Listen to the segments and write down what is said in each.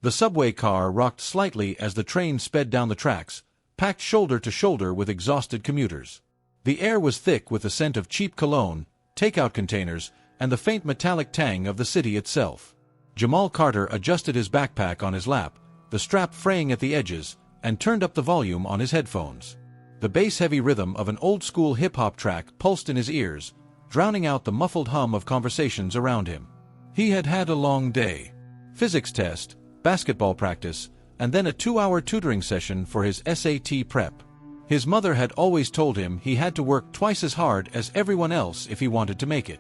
The subway car rocked slightly as the train sped down the tracks, packed shoulder to shoulder with exhausted commuters. The air was thick with the scent of cheap cologne, takeout containers, and the faint metallic tang of the city itself. Jamal Carter adjusted his backpack on his lap, the strap fraying at the edges, and turned up the volume on his headphones. The bass-heavy rhythm of an old-school hip-hop track pulsed in his ears, drowning out the muffled hum of conversations around him. He had had a long day. Physics test, basketball practice, and then a 2-hour tutoring session for his SAT prep. His mother had always told him he had to work twice as hard as everyone else if he wanted to make it.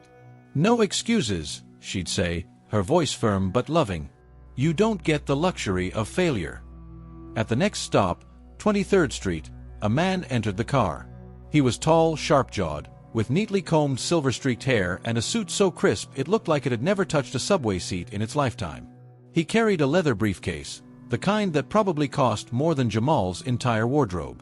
"No excuses," she'd say, her voice firm but loving. "You don't get the luxury of failure." At the next stop, 23rd Street, a man entered the car. He was tall, sharp-jawed, with neatly combed silver-streaked hair and a suit so crisp it looked like it had never touched a subway seat in its lifetime. He carried a leather briefcase, the kind that probably cost more than Jamal's entire wardrobe.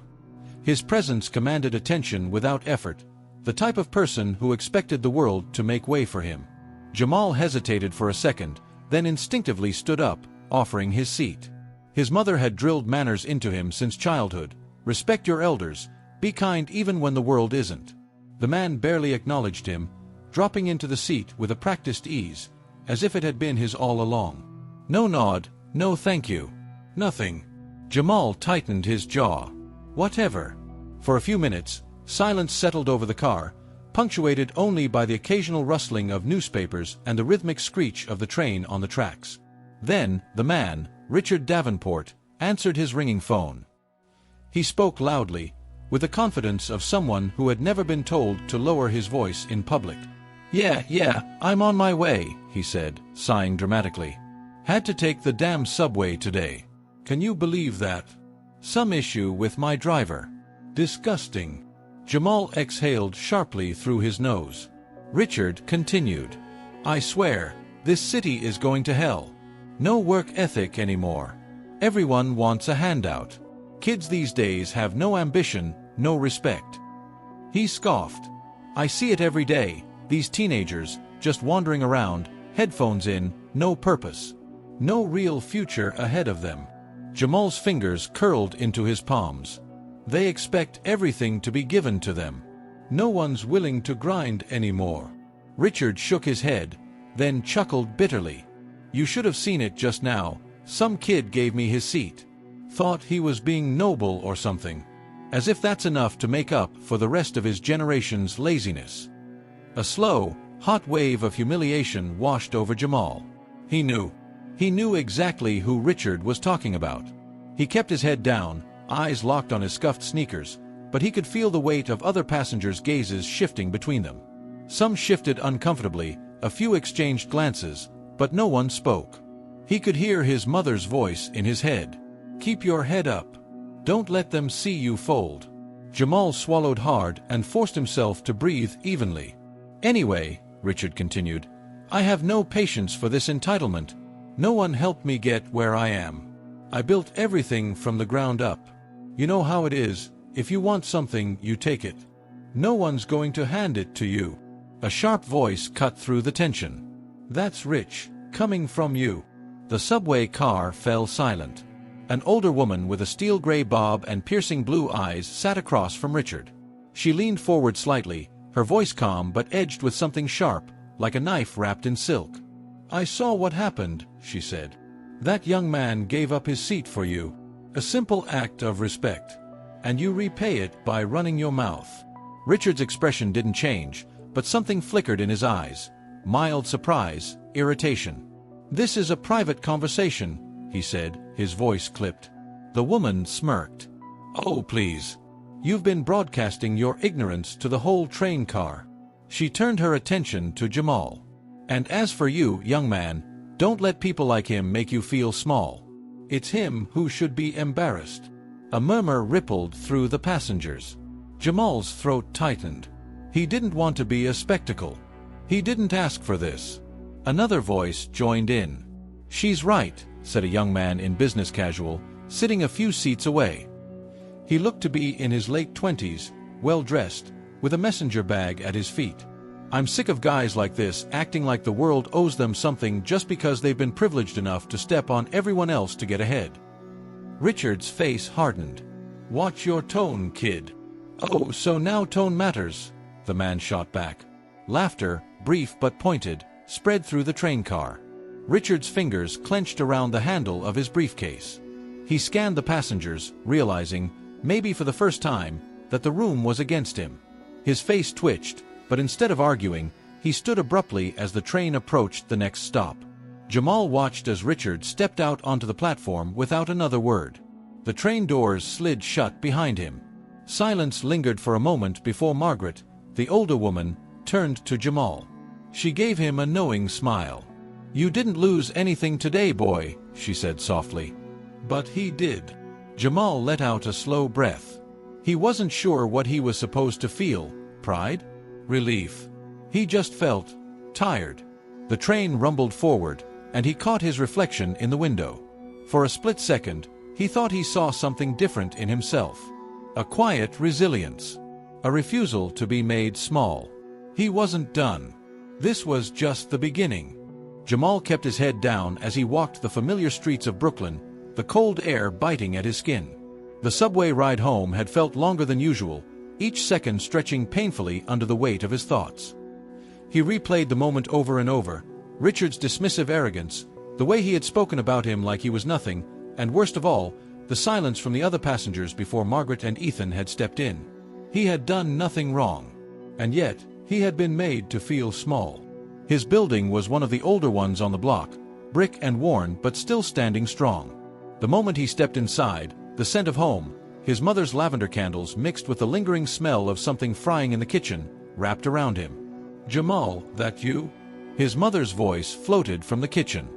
His presence commanded attention without effort, the type of person who expected the world to make way for him. Jamal hesitated for a second, then instinctively stood up, offering his seat. His mother had drilled manners into him since childhood. Respect your elders, be kind even when the world isn't. The man barely acknowledged him, dropping into the seat with a practiced ease, as if it had been his all along. No nod, no thank you. Nothing. Jamal tightened his jaw. Whatever. For a few minutes, silence settled over the car, punctuated only by the occasional rustling of newspapers and the rhythmic screech of the train on the tracks. Then, the man, Richard Davenport, answered his ringing phone. He spoke loudly, with the confidence of someone who had never been told to lower his voice in public. Yeah, I'm on my way," he said, sighing dramatically. "Had to take the damn subway today. Can you believe that? Some issue with my driver. Disgusting." Jamal exhaled sharply through his nose. Richard continued. "I swear, this city is going to hell. No work ethic anymore. Everyone wants a handout. Kids these days have no ambition, no respect." He scoffed. "I see it every day, these teenagers, just wandering around, headphones in, no purpose. No real future ahead of them." Jamal's fingers curled into his palms. "They expect everything to be given to them. No one's willing to grind anymore." Richard shook his head, then chuckled bitterly. "You should have seen it just now. Some kid gave me his seat. Thought he was being noble or something. As if that's enough to make up for the rest of his generation's laziness." A slow, hot wave of humiliation washed over Jamal. He knew exactly who Richard was talking about. He kept his head down, eyes locked on his scuffed sneakers, but he could feel the weight of other passengers' gazes shifting between them. Some shifted uncomfortably, a few exchanged glances, but no one spoke. He could hear his mother's voice in his head. "Keep your head up. Don't let them see you fold." Jamal swallowed hard and forced himself to breathe evenly. "Anyway," Richard continued, "I have no patience for this entitlement. No one helped me get where I am. I built everything from the ground up. You know how it is, if you want something, you take it. No one's going to hand it to you." A sharp voice cut through the tension. "That's rich, coming from you." The subway car fell silent. An older woman with a steel-gray bob and piercing blue eyes sat across from Richard. She leaned forward slightly, her voice calm but edged with something sharp, like a knife wrapped in silk. "I saw what happened," she said. "That young man gave up his seat for you. A simple act of respect. And you repay it by running your mouth." Richard's expression didn't change, but something flickered in his eyes. Mild surprise, irritation. "This is a private conversation," he said, his voice clipped. The woman smirked. "Oh, please. You've been broadcasting your ignorance to the whole train car." She turned her attention to Jamal. "And as for you, young man, don't let people like him make you feel small. It's him who should be embarrassed." A murmur rippled through the passengers. Jamal's throat tightened. He didn't want to be a spectacle. He didn't ask for this. Another voice joined in. "She's right," said a young man in business casual, sitting a few seats away. He looked to be in his late 20s, well-dressed, with a messenger bag at his feet. I'm sick of guys like this acting like the world owes them something just because they've been privileged enough to step on everyone else to get ahead. Richard's face hardened. Watch your tone, kid. Oh, so now tone matters, the man shot back. Laughter, brief but pointed, spread through the train car. Richard's fingers clenched around the handle of his briefcase. He scanned the passengers, realizing, maybe for the first time, that the room was against him. His face twitched, but instead of arguing, he stood abruptly as the train approached the next stop. Jamal watched as Richard stepped out onto the platform without another word. The train doors slid shut behind him. Silence lingered for a moment before Margaret, the older woman, turned to Jamal. She gave him a knowing smile. You didn't lose anything today, boy, she said softly. But he did. Jamal let out a slow breath. He wasn't sure what he was supposed to feel. Pride? Relief? He just felt tired. The train rumbled forward, and he caught his reflection in the window. For a split second, he thought he saw something different in himself. A quiet resilience. A refusal to be made small. He wasn't done. This was just the beginning. Jamal kept his head down as he walked the familiar streets of Brooklyn, the cold air biting at his skin. The subway ride home had felt longer than usual, each second stretching painfully under the weight of his thoughts. He replayed the moment over and over, Richard's dismissive arrogance, the way he had spoken about him like he was nothing, and worst of all, the silence from the other passengers before Margaret and Ethan had stepped in. He had done nothing wrong. And yet, he had been made to feel small. His building was one of the older ones on the block, brick and worn but still standing strong. The moment he stepped inside, the scent of home, his mother's lavender candles mixed with the lingering smell of something frying in the kitchen, wrapped around him. Jamal, that you? His mother's voice floated from the kitchen.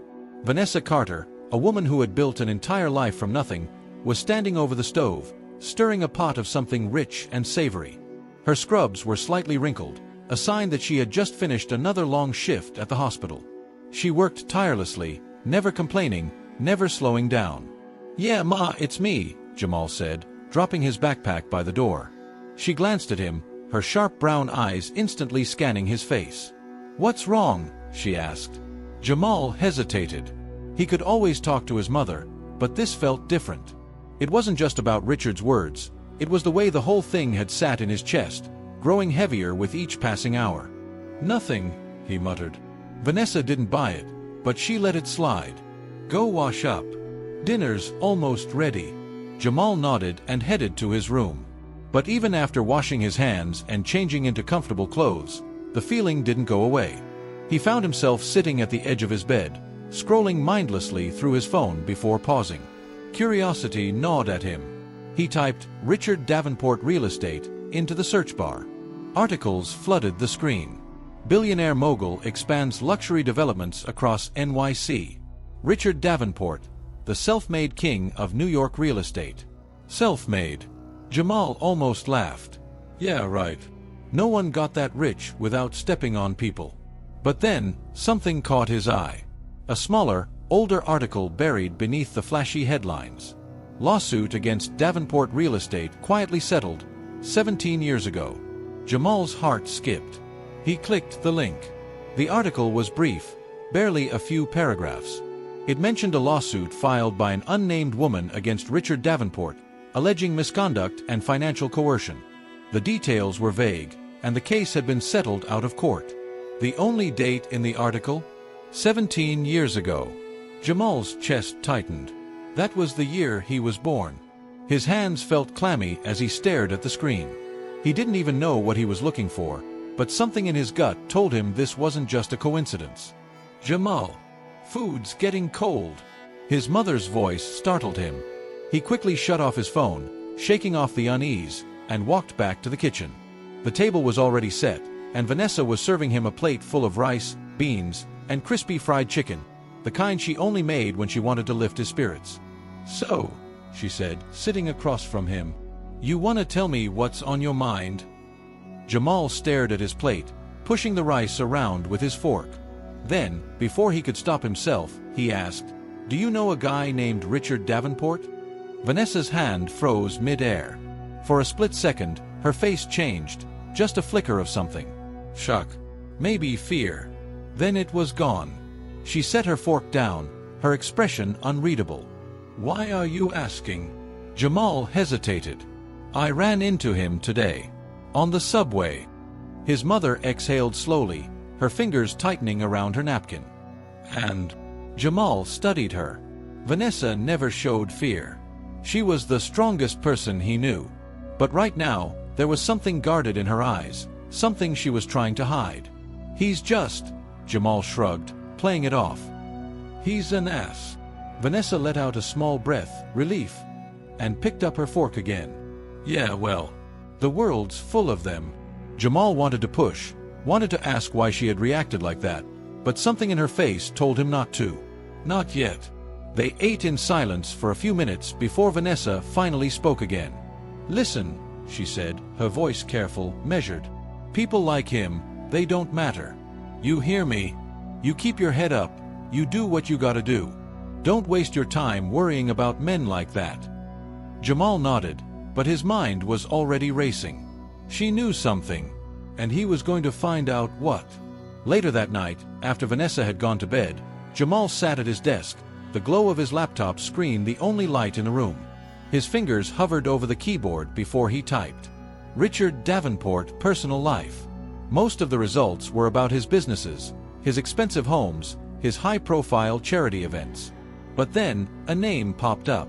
Vanessa Carter, a woman who had built an entire life from nothing, was standing over the stove, stirring a pot of something rich and savory. Her scrubs were slightly wrinkled, a sign that she had just finished another long shift at the hospital. She worked tirelessly, never complaining, never slowing down. Yeah, Ma, it's me, Jamal said, dropping his backpack by the door. She glanced at him, her sharp brown eyes instantly scanning his face. What's wrong? She asked. Jamal hesitated. He could always talk to his mother, but this felt different. It wasn't just about Richard's words, it was the way the whole thing had sat in his chest, growing heavier with each passing hour. Nothing, he muttered. Vanessa didn't buy it, but she let it slide. Go wash up. Dinner's almost ready. Jamal nodded and headed to his room. But even after washing his hands and changing into comfortable clothes, the feeling didn't go away. He found himself sitting at the edge of his bed, scrolling mindlessly through his phone before pausing. Curiosity gnawed at him. He typed Richard Davenport Real Estate into the search bar. Articles flooded the screen. Billionaire mogul expands luxury developments across NYC. Richard Davenport, the self-made king of New York real estate. Self-made. Jamal almost laughed. Yeah, right. No one got that rich without stepping on people. But then, something caught his eye. A smaller, older article buried beneath the flashy headlines. Lawsuit against Davenport Real Estate quietly settled 17 years ago. Jamal's heart skipped. He clicked the link. The article was brief, barely a few paragraphs. It mentioned a lawsuit filed by an unnamed woman against Richard Davenport, alleging misconduct and financial coercion. The details were vague, and the case had been settled out of court. The only date in the article? 17 years ago. Jamal's chest tightened. That was the year he was born. His hands felt clammy as he stared at the screen. He didn't even know what he was looking for, but something in his gut told him this wasn't just a coincidence. Jamal. Food's getting cold. His mother's voice startled him. He quickly shut off his phone, shaking off the unease, and walked back to the kitchen. The table was already set, and Vanessa was serving him a plate full of rice, beans, and crispy fried chicken, the kind she only made when she wanted to lift his spirits. So, she said, sitting across from him, you want to tell me what's on your mind? Jamal stared at his plate, pushing the rice around with his fork. Then, before he could stop himself, he asked, do you know a guy named Richard Davenport? Vanessa's hand froze mid-air. For a split second, her face changed, just a flicker of something. Shuck. maybe fear. Then it was gone. She set her fork down, her expression unreadable. Why are you asking? Jamal hesitated. I ran into him today. On the subway. His mother exhaled slowly, her fingers tightening around her napkin. And Jamal studied her. Vanessa never showed fear. She was the strongest person he knew. But right now, there was something guarded in her eyes, something she was trying to hide. He's just, Jamal shrugged, playing it off. He's an ass. Vanessa let out a small breath, relief, and picked up her fork again. Yeah, well, the world's full of them. Jamal wanted to push, wanted to ask why she had reacted like that, but something in her face told him not to. Not yet. They ate in silence for a few minutes before Vanessa finally spoke again. Listen, she said, her voice careful, measured. People like him, they don't matter. You hear me? You keep your head up, you do what you gotta do. Don't waste your time worrying about men like that. Jamal nodded, but his mind was already racing. She knew something, and he was going to find out what. Later that night, after Vanessa had gone to bed, Jamal sat at his desk, the glow of his laptop screen the only light in the room. His fingers hovered over the keyboard before he typed. Richard Davenport, personal life. Most of the results were about his businesses, his expensive homes, his high-profile charity events. But then, a name popped up.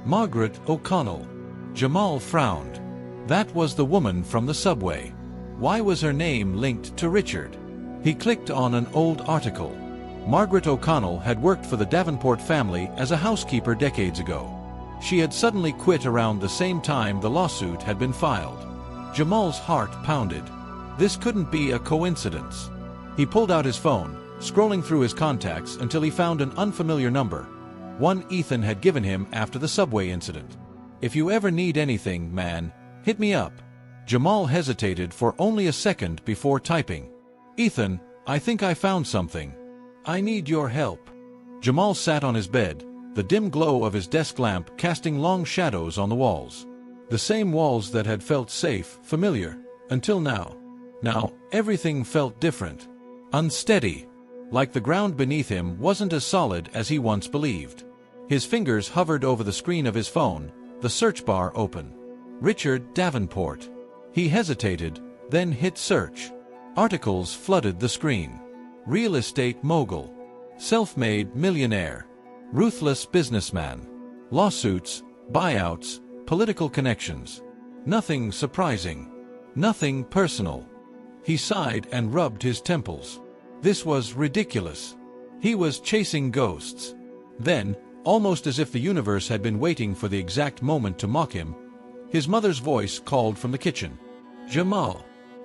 Margaret O'Connell. Jamal frowned. That was the woman from the subway. Why was her name linked to Richard? He clicked on an old article. Margaret O'Connell had worked for the Davenport family as a housekeeper decades ago. She had suddenly quit around the same time the lawsuit had been filed. Jamal's heart pounded. This couldn't be a coincidence. He pulled out his phone, scrolling through his contacts until he found an unfamiliar number, one Ethan had given him after the subway incident. If you ever need anything, man, hit me up. Jamal hesitated for only a second before typing. Ethan, I think I found something. I need your help. Jamal sat on his bed, the dim glow of his desk lamp casting long shadows on the walls. The same walls that had felt safe, familiar, until now. Now, everything felt different. Unsteady. Like the ground beneath him wasn't as solid as he once believed. His fingers hovered over the screen of his phone, the search bar open. Richard Davenport. He hesitated, then hit search. Articles flooded the screen. Real estate mogul. Self-made millionaire. Ruthless businessman. Lawsuits, buyouts, political connections. Nothing surprising. Nothing personal. He sighed and rubbed his temples. This was ridiculous. He was chasing ghosts. Then, almost as if the universe had been waiting for the exact moment to mock him, his mother's voice called from the kitchen. Jamal.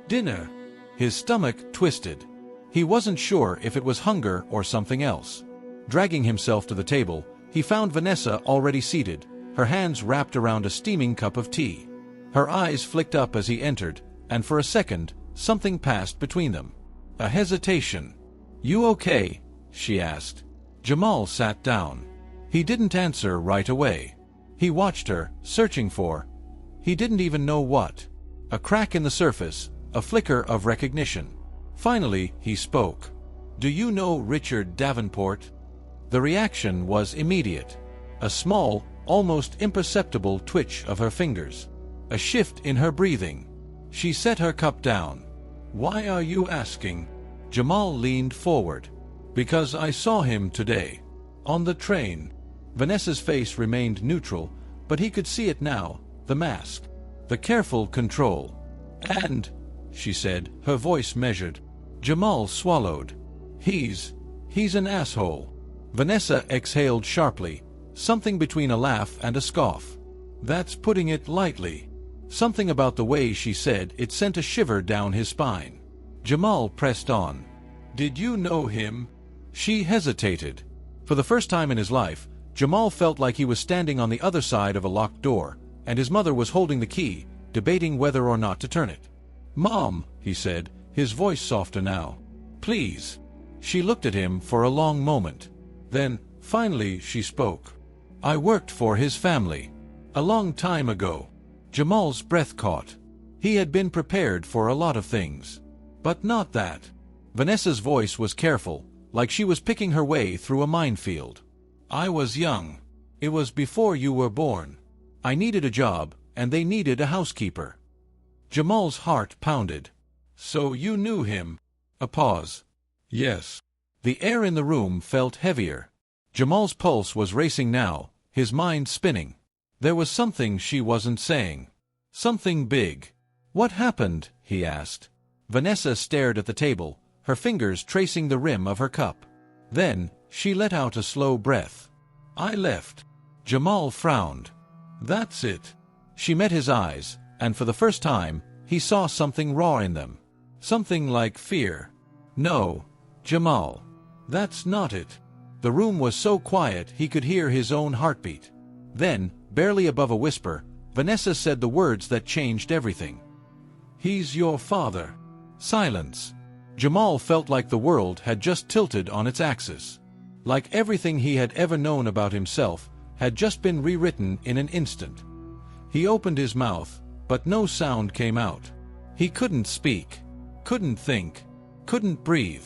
Dinner. His stomach twisted. He wasn't sure if it was hunger or something else. Dragging himself to the table, he found Vanessa already seated, her hands wrapped around a steaming cup of tea. Her eyes flicked up as he entered, and for a second, something passed between them. A hesitation. You okay? She asked. Jamal sat down. He didn't answer right away. He watched her, searching for, he didn't even know what. A crack in the surface, a flicker of recognition. Finally, he spoke. Do you know Richard Davenport? The reaction was immediate. A small, almost imperceptible twitch of her fingers. A shift in her breathing. She set her cup down. Why are you asking? Jamal leaned forward. Because I saw him today. On the train. Vanessa's face remained neutral, but he could see it now, the mask. The careful control. And, she said, her voice measured. Jamal swallowed. He's an asshole. Vanessa exhaled sharply, something between a laugh and a scoff. That's putting it lightly. Something about the way she said it sent a shiver down his spine. Jamal pressed on. Did you know him? She hesitated. For the first time in his life, Jamal felt like he was standing on the other side of a locked door, and his mother was holding the key, debating whether or not to turn it. Mom, he said, his voice softer now. Please. She looked at him for a long moment. Then, finally, she spoke. I worked for his family. A long time ago. Jamal's breath caught. He had been prepared for a lot of things. But not that. Vanessa's voice was careful, like she was picking her way through a minefield. I was young. It was before you were born. I needed a job, and they needed a housekeeper. Jamal's heart pounded. So you knew him? A pause. Yes. The air in the room felt heavier. Jamal's pulse was racing now, his mind spinning. There was something she wasn't saying. Something big. What happened? He asked. Vanessa stared at the table, her fingers tracing the rim of her cup. Then, she let out a slow breath. I left. Jamal frowned. That's it. She met his eyes, and for the first time, he saw something raw in them. Something like fear. No, Jamal. That's not it. The room was so quiet he could hear his own heartbeat. Then, barely above a whisper, Vanessa said the words that changed everything. He's your father. Silence. Jamal felt like the world had just tilted on its axis. Like everything he had ever known about himself had just been rewritten in an instant. He opened his mouth, but no sound came out. He couldn't speak, couldn't think, couldn't breathe.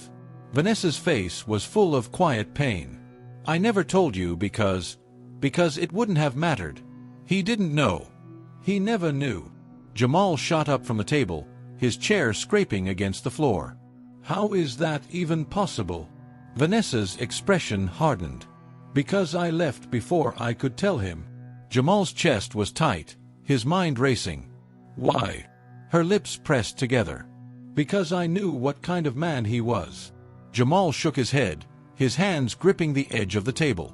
Vanessa's face was full of quiet pain. I never told you because it wouldn't have mattered. He didn't know. He never knew. Jamal shot up from the table, his chair scraping against the floor. How is that even possible? Vanessa's expression hardened. Because I left before I could tell him. Jamal's chest was tight, his mind racing. Why? Her lips pressed together. Because I knew what kind of man he was. Jamal shook his head, his hands gripping the edge of the table.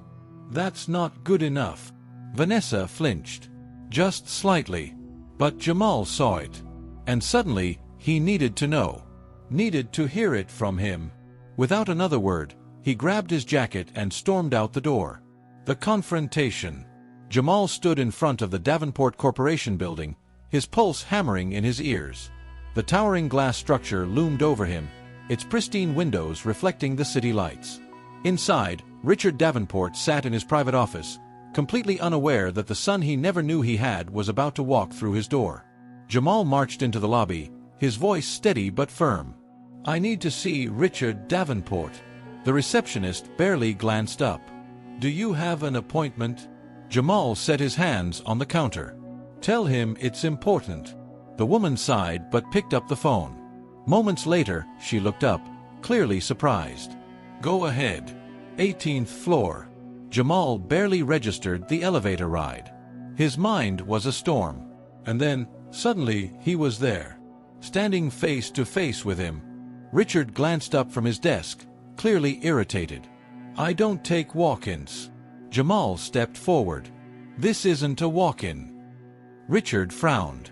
That's not good enough. Vanessa flinched. Just slightly. But Jamal saw it. And suddenly, he needed to know. Needed to hear it from him. Without another word, he grabbed his jacket and stormed out the door. The confrontation. Jamal stood in front of the Davenport Corporation building, his pulse hammering in his ears. The towering glass structure loomed over him, its pristine windows reflecting the city lights. Inside, Richard Davenport sat in his private office, completely unaware that the son he never knew he had was about to walk through his door. Jamal marched into the lobby, his voice steady but firm. I need to see Richard Davenport. The receptionist barely glanced up. Do you have an appointment? Jamal set his hands on the counter. Tell him it's important. The woman sighed but picked up the phone. Moments later, she looked up, clearly surprised. Go ahead. 18th floor. Jamal barely registered the elevator ride. His mind was a storm. And then, suddenly, he was there. Standing face to face with him. Richard glanced up from his desk, clearly irritated. I don't take walk-ins. Jamal stepped forward. This isn't a walk-in. Richard frowned.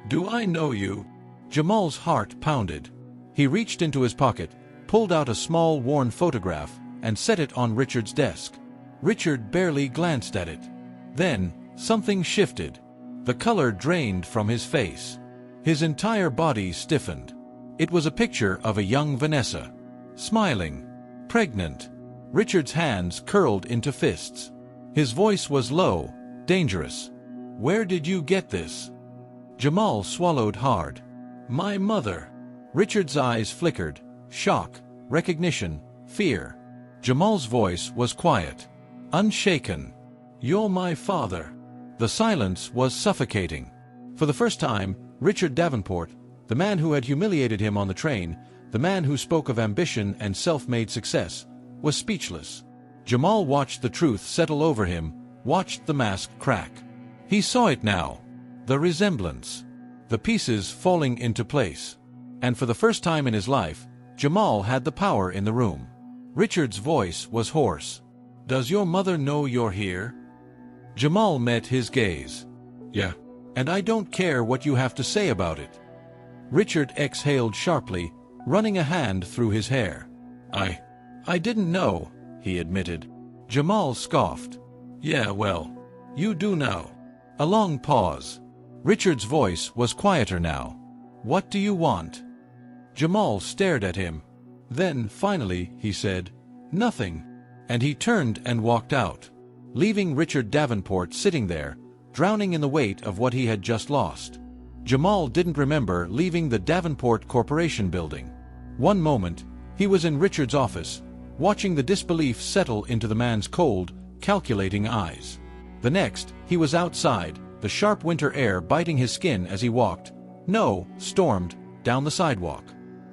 Do I know you? Jamal's heart pounded. He reached into his pocket, pulled out a small worn photograph, and set it on Richard's desk. Richard barely glanced at it. Then, something shifted. The color drained from his face. His entire body stiffened. It was a picture of a young Vanessa. Smiling. Pregnant. Richard's hands curled into fists. His voice was low, dangerous. Where did you get this? Jamal swallowed hard. My mother. Richard's eyes flickered. Shock, recognition, fear. Jamal's voice was quiet. Unshaken. You're my father. The silence was suffocating. For the first time, Richard Davenport, the man who had humiliated him on the train, the man who spoke of ambition and self-made success, was speechless. Jamal watched the truth settle over him, watched the mask crack. He saw it now. The resemblance. The pieces falling into place. And for the first time in his life, Jamal had the power in the room. Richard's voice was hoarse. Does your mother know you're here? Jamal met his gaze. Yeah. And I don't care what you have to say about it. Richard exhaled sharply, running a hand through his hair. I didn't know, he admitted. Jamal scoffed. Yeah, well, you do now. A long pause. Richard's voice was quieter now. What do you want? Jamal stared at him. Then, finally, he said, nothing. And he turned and walked out, leaving Richard Davenport sitting there, drowning in the weight of what he had just lost. Jamal didn't remember leaving the Davenport Corporation building. One moment, He was in Richard's office, watching the disbelief settle into the man's cold, calculating eyes. The next, he was outside, the sharp winter air biting his skin as he walked, stormed, down the sidewalk.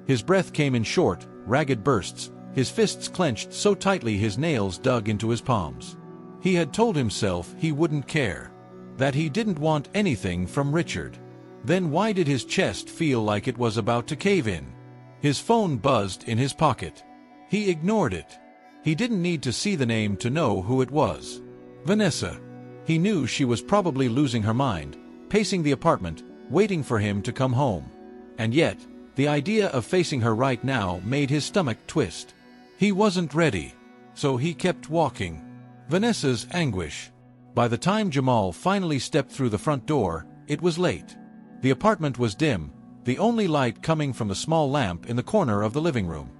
His breath came in short, ragged bursts, his fists clenched so tightly his nails dug into his palms. He had told himself he wouldn't care, that he didn't want anything from Richard. Then why did his chest feel like it was about to cave in? His phone buzzed in his pocket. He ignored it. He didn't need to see the name to know who it was. Vanessa. He knew she was probably losing her mind, pacing the apartment, waiting for him to come home. And yet, the idea of facing her right now made his stomach twist. He wasn't ready, so he kept walking. Vanessa's anguish. By the time Jamal finally stepped through the front door, it was late. The apartment was dim, the only light coming from the small lamp in the corner of the living room.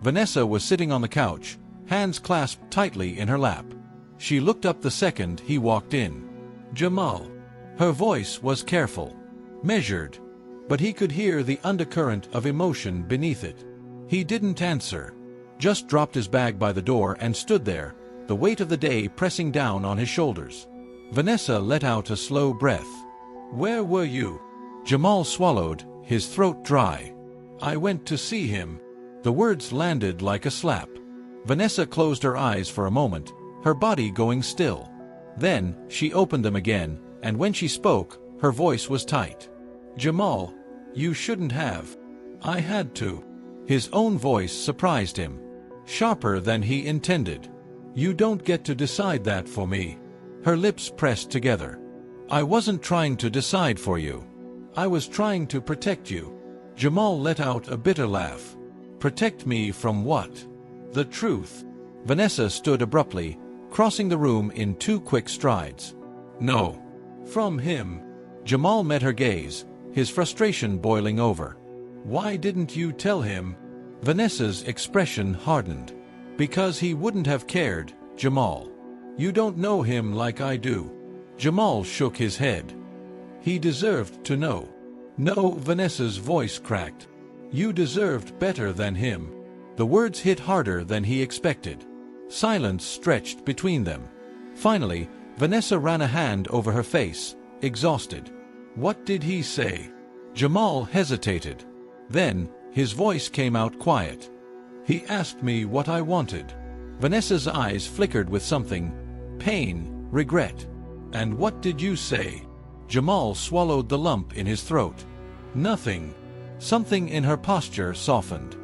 Vanessa was sitting on the couch, hands clasped tightly in her lap. She looked up the second he walked in. Jamal. Her voice was careful, measured, but he could hear the undercurrent of emotion beneath it. He didn't answer, just dropped his bag by the door and stood there, the weight of the day pressing down on his shoulders. Vanessa let out a slow breath. "Where were you?" Jamal swallowed, his throat dry. "I went to see him." The words landed like a slap. Vanessa closed her eyes for a moment, her body going still. Then, she opened them again, and when she spoke, her voice was tight. "Jamal, you shouldn't have." "I had to." His own voice surprised him, sharper than he intended. "You don't get to decide that for me." Her lips pressed together. "I wasn't trying to decide for you. I was trying to protect you." Jamal let out a bitter laugh. "Protect me from what?" "The truth." Vanessa stood abruptly, crossing the room in 2 quick strides. "No." "From him." Jamal met her gaze, his frustration boiling over. "Why didn't you tell him?" Vanessa's expression hardened. "Because he wouldn't have cared, Jamal. You don't know him like I do." Jamal shook his head. "He deserved to know." "No," Vanessa's voice cracked. "You deserved better than him." The words hit harder than he expected. Silence stretched between them. Finally, Vanessa ran a hand over her face, exhausted. "What did he say?" Jamal hesitated. Then, his voice came out quiet. "He asked me what I wanted." Vanessa's eyes flickered with something. Pain, regret. "And what did you say?" Jamal swallowed the lump in his throat. "Nothing." Something in her posture softened.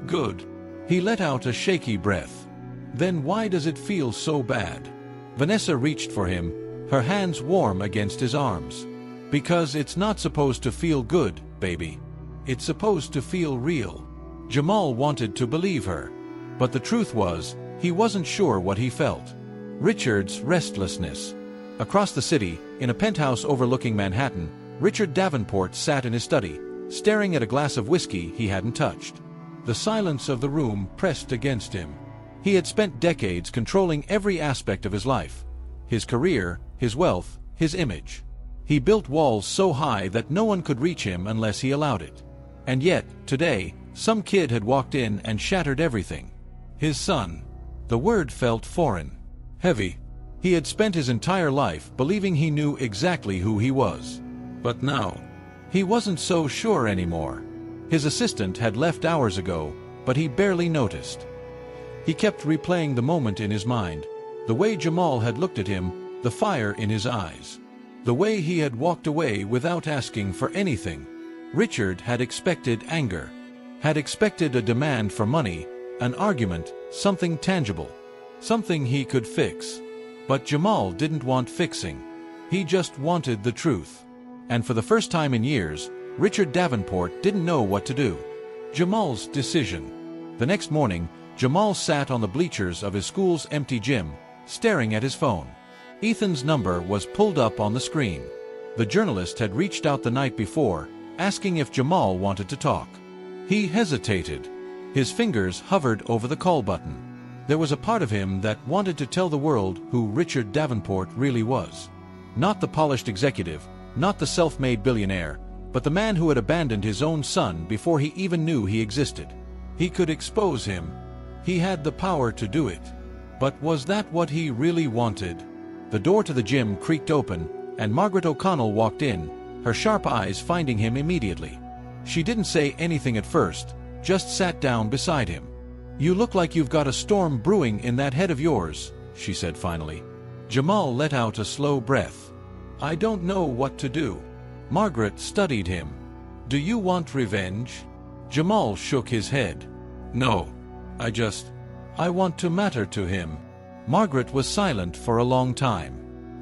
"Good." He let out a shaky breath. "Then why does it feel so bad?" Vanessa reached for him, her hands warm against his arms. "Because it's not supposed to feel good, baby. It's supposed to feel real." Jamal wanted to believe her, but the truth was, he wasn't sure what he felt. Richard's restlessness. Across the city, in a penthouse overlooking Manhattan, Richard Davenport sat in his study, staring at a glass of whiskey he hadn't touched. The silence of the room pressed against him. He had spent decades controlling every aspect of his life. His career, his wealth, his image. He built walls so high that no one could reach him unless he allowed it. And yet, today, some kid had walked in and shattered everything. His son. The word felt foreign. Heavy. He had spent his entire life believing he knew exactly who he was. But now, he wasn't so sure anymore. His assistant had left hours ago, but he barely noticed. He kept replaying the moment in his mind, the way Jamal had looked at him, the fire in his eyes. The way he had walked away without asking for anything. Richard had expected anger, had expected a demand for money, an argument, something tangible, something he could fix. But Jamal didn't want fixing. He just wanted the truth. And for the first time in years, Richard Davenport didn't know what to do. Jamal's decision. The next morning, Jamal sat on the bleachers of his school's empty gym, staring at his phone. Ethan's number was pulled up on the screen. The journalist had reached out the night before, asking if Jamal wanted to talk. He hesitated. His fingers hovered over the call button. There was a part of him that wanted to tell the world who Richard Davenport really was. Not the polished executive, not the self-made billionaire, but the man who had abandoned his own son before he even knew he existed. He could expose him. He had the power to do it. But was that what he really wanted? The door to the gym creaked open, and Margaret O'Connell walked in, her sharp eyes finding him immediately. She didn't say anything at first, just sat down beside him. "You look like you've got a storm brewing in that head of yours," she said finally. Jamal let out a slow breath. "I don't know what to do." Margaret studied him. "Do you want revenge?" Jamal shook his head. "No. I want to matter to him." Margaret was silent for a long time.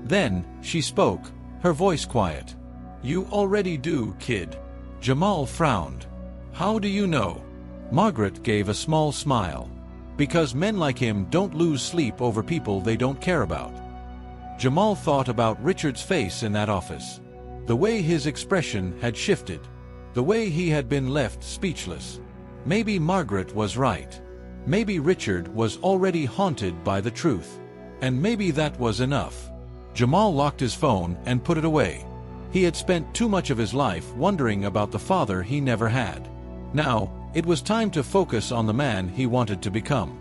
Then, she spoke, her voice quiet. "You already do, kid." Jamal frowned. "How do you know?" Margaret gave a small smile. "Because men like him don't lose sleep over people they don't care about." Jamal thought about Richard's face in that office. The way his expression had shifted. The way he had been left speechless. Maybe Margaret was right. Maybe Richard was already haunted by the truth. And maybe that was enough. Jamal locked his phone and put it away. He had spent too much of his life wondering about the father he never had. Now, it was time to focus on the man he wanted to become.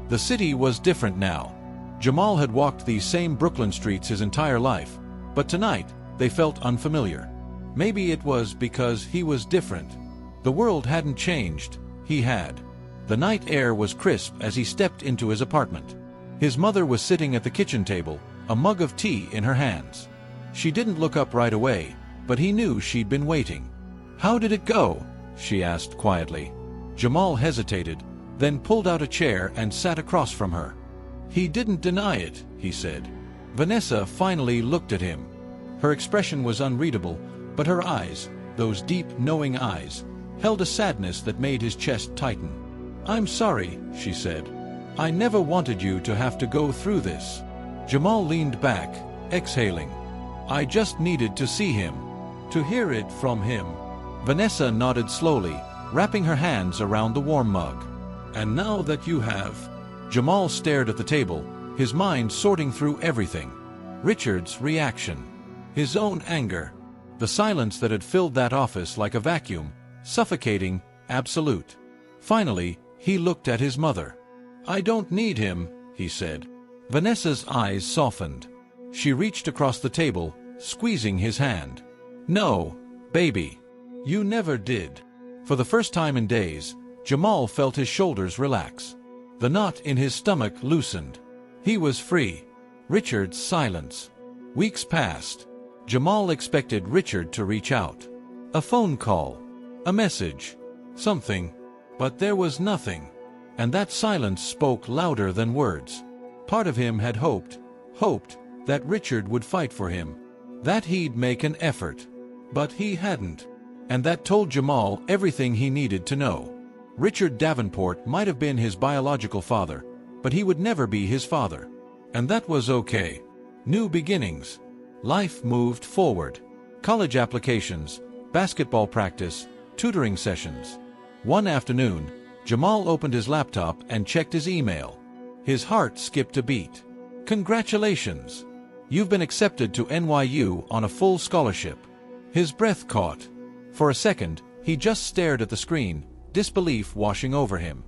The city was different now. Jamal had walked these same Brooklyn streets his entire life, but tonight, they felt unfamiliar. Maybe it was because he was different. The world hadn't changed, he had. The night air was crisp as he stepped into his apartment. His mother was sitting at the kitchen table, a mug of tea in her hands. She didn't look up right away, but he knew she'd been waiting. "How did it go?" she asked quietly. Jamal hesitated, then pulled out a chair and sat across from her. "He didn't deny it," he said. Vanessa finally looked at him. Her expression was unreadable, but her eyes, those deep, knowing eyes, held a sadness that made his chest tighten. "I'm sorry," she said. "I never wanted you to have to go through this." Jamal leaned back, exhaling. "I just needed to see him. To hear it from him." Vanessa nodded slowly, wrapping her hands around the warm mug. "And now that you have..." Jamal stared at the table, his mind sorting through everything. Richard's reaction. His own anger. The silence that had filled that office like a vacuum, suffocating, absolute. Finally, he looked at his mother. "I don't need him," he said. Vanessa's eyes softened. She reached across the table, squeezing his hand. "No, baby. You never did." For the first time in days, Jamal felt his shoulders relax. The knot in his stomach loosened. He was free. Richard's silence. Weeks passed. Jamal expected Richard to reach out. A phone call. A message. Something. But there was nothing. And that silence spoke louder than words. Part of him had hoped that Richard would fight for him. That he'd make an effort. But he hadn't. And that told Jamal everything he needed to know. Richard Davenport might have been his biological father, but he would never be his father. And that was okay. New beginnings. Life moved forward. College applications, basketball practice, tutoring sessions. One afternoon, Jamal opened his laptop and checked his email. His heart skipped a beat. "Congratulations! You've been accepted to NYU on a full scholarship." His breath caught. For a second, he just stared at the screen, disbelief washing over him.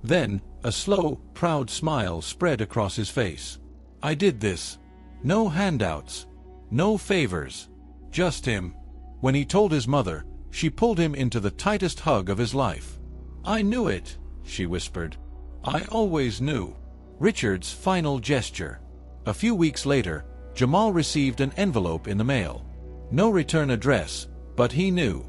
Then, a slow, proud smile spread across his face. "I did this. No handouts. No favors. Just him." When he told his mother, she pulled him into the tightest hug of his life. "I knew it," she whispered. "I always knew." Richard's final gesture. A few weeks later, Jamal received an envelope in the mail. No return address, but he knew.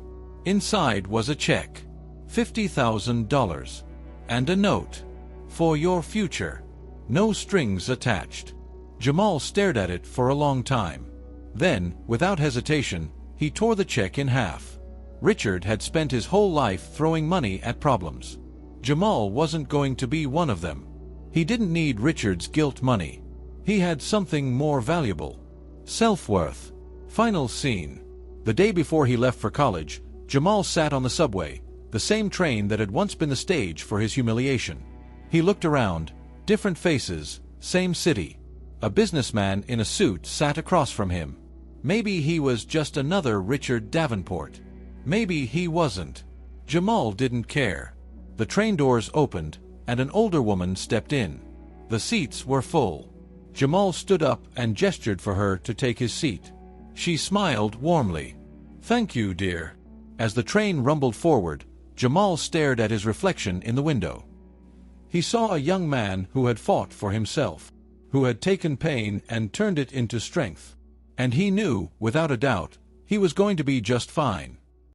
Inside was a check. $50,000. And a note. "For your future." No strings attached. Jamal stared at it for a long time. Then, without hesitation, he tore the check in half. Richard had spent his whole life throwing money at problems. Jamal wasn't going to be one of them. He didn't need Richard's guilt money. He had something more valuable. Self-worth. Final scene. The day before he left for college, Jamal sat on the subway, the same train that had once been the stage for his humiliation. He looked around, different faces, same city. A businessman in a suit sat across from him. Maybe he was just another Richard Davenport. Maybe he wasn't. Jamal didn't care. The train doors opened, and an older woman stepped in. The seats were full. Jamal stood up and gestured for her to take his seat. She smiled warmly. "Thank you, dear." As the train rumbled forward, Jamal stared at his reflection in the window. He saw a young man who had fought for himself, who had taken pain and turned it into strength. And he knew, without a doubt, he was going to be just fine.